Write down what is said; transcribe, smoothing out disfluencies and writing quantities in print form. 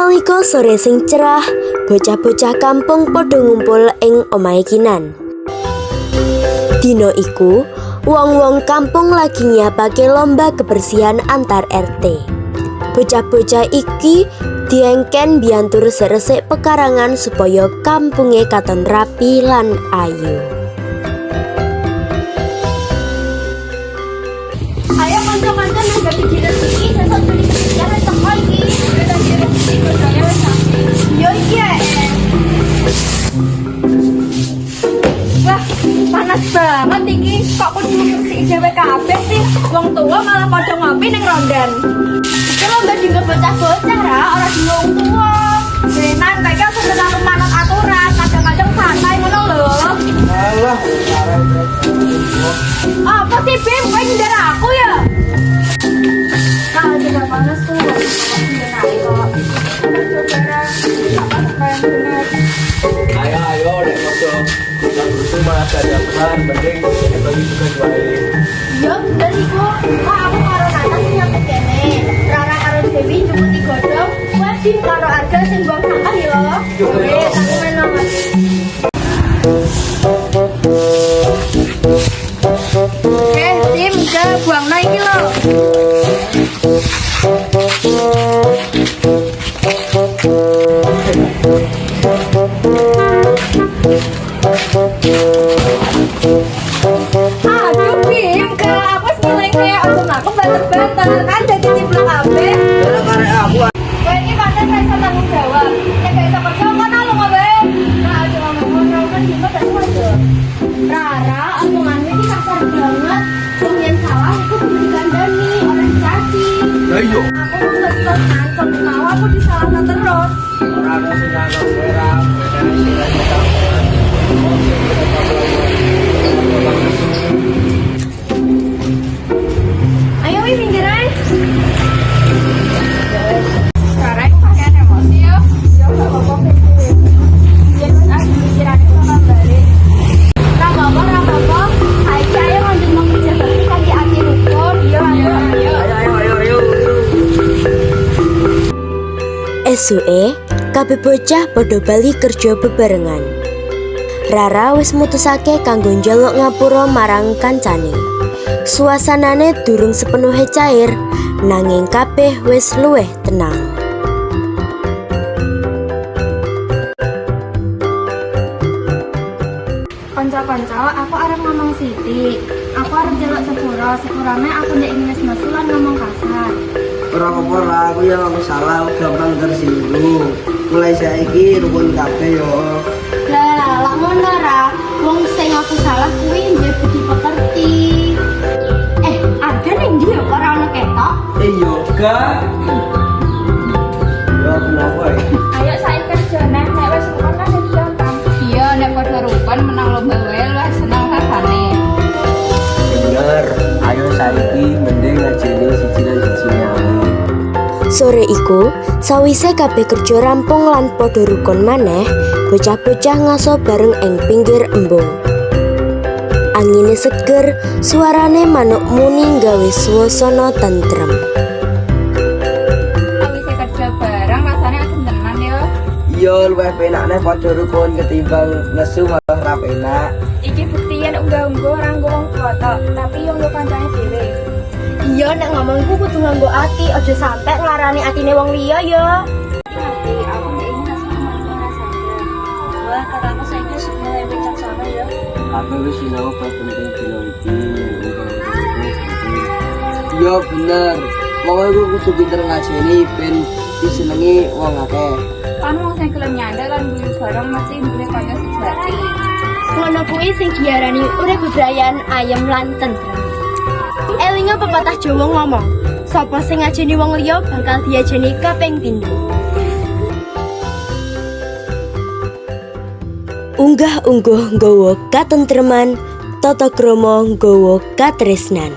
Nalika sore sing cerah, bocah-bocah kampung padha ngumpul ing omahe Kinan. Dina iku, wong-wong kampung lagi nyiapake lomba kebersihan antar RT. Bocah-bocah iki diengken biyantu resik-resik pekarangan supaya kampunge katon rapi lan ayu. Ayo kanca-kanca nang gak dijilat iki sesuk beli kebersihan teko iki. Kita jilat iki bocahnya wis sampe. Yo iya. Wah, panas banget iki. Kok kudu bersih dhewe kabeh sih? Wong tua malah padha ngopi ning rondan. Iki lomba dinggo bocah-bocah ra, ora dinggo wong tua. Benan bae kok terlalu manut aturan, kadang-kadang santai ngono lho. Alah, Apa sih Bim? Kowe nyindir aku ya? Nah, tidak panas tuh. ayo, dek kosong. Yang itu malah jajan, mending kita juga jualin. Iya, bener iku. Kok aku karo Nata sing nyampe kene. Rara karo Dewi njupuk digodhong. Kowe Bim karo Arga sing buang sampah ya. Wes, aku main banget. Tim, ke buang iki lho. Aduh Bim, ke apa sih mulai kayak otom aku banter-banter kan jadi ciplak kabeh. Karena karek aku. Kowe iki pancen ra iso tanggung jawab. Nek gak iso kerja kono lu ngowe. Nah, aja ngomong-ngomong kan Bima gak wae. Rara, omonganmu iki kasar banget. Sing yen salah iku kudu dikandani, ora dicaci. Ya iya. Aku kesel kan, kok mau aku disalahno terus. Ora ada sing nganggep ora, bedane sing ra kita. Ayo wi minggir ae. Rara iku pakaian emosi yo. Yo gak apa-apa kowe. Yen wis asli pikirane sama balik. Ra apa-apa. Ayo lanjut mau kerja bakti kanthi ati rukun. Yo ayo. Esuke, kabeh bocah padha bali kerja bebarengan. Rara wis mutusake kanggo njaluk ngapura marang kancane. Suasanane durung sepenuhe cair, nanging kabeh wis luwih tenang. Kanca-kanca, aku arep ngomong sithik. Aku arep njaluk sepurane aku ndek wis mesu lan ngomong kasar. Ora apa-apa lah, aku yang aku salah, aku gampang tersinggung. Mulai saiki rukun kabeh yo. Lah, lak ngono ra. Wong sing aku salah kuwi nduwe budi pekerti. Arga ning ndi yo kok ora ono ketok? Iya, gak. Ya kenapa ya? Ayo saiki kerja nek wis rukun kan wis gampang. Iya, nek padha rukun menang lomba wae luwih seneng rasane. Bener, ayo saiki mending ngajeni siji lan sijine ae. Sore iku, sawise kabeh kerja rampung lan padha rukun maneh, bocah-bocah ngaso bareng ing pinggir embung. Angine seger, suarane manuk muni gawe suasana tentrem. Sawise kerja bareng rasane adem tenan yo. Iya, luwih penakne padha rukun ketimbang nesu malah ra penak. Iki buktian unggah-ungguh ora nggo wong tua tok, tapi yo nggo kancane dhewe. Iya, nek ngomongku kudu nganggo ati, aja sampe nglarani atine wong liya yo. Ngerti, aku ndek ini rasane manut rasane. Wah, kakakku saiki mulai bijaksana ya. Aku wis sinau bab penting dina iki. Iya bener. Wong iku kudu pinter ngajeni ben disenengi wong akeh. Kan wong sing gelem nyandar lan guyu bareng mesti duwe kanca sejati. Ngono kuwi sing diarani urip bebrayan ayem lan tentrem. Elinga pepatah Jawa ngomong, sapa sing ngajeni wong liya bakal diajeni kaping pindho. Unggah-ungguh nggawa katentreman, tata krama nggawa katresnan.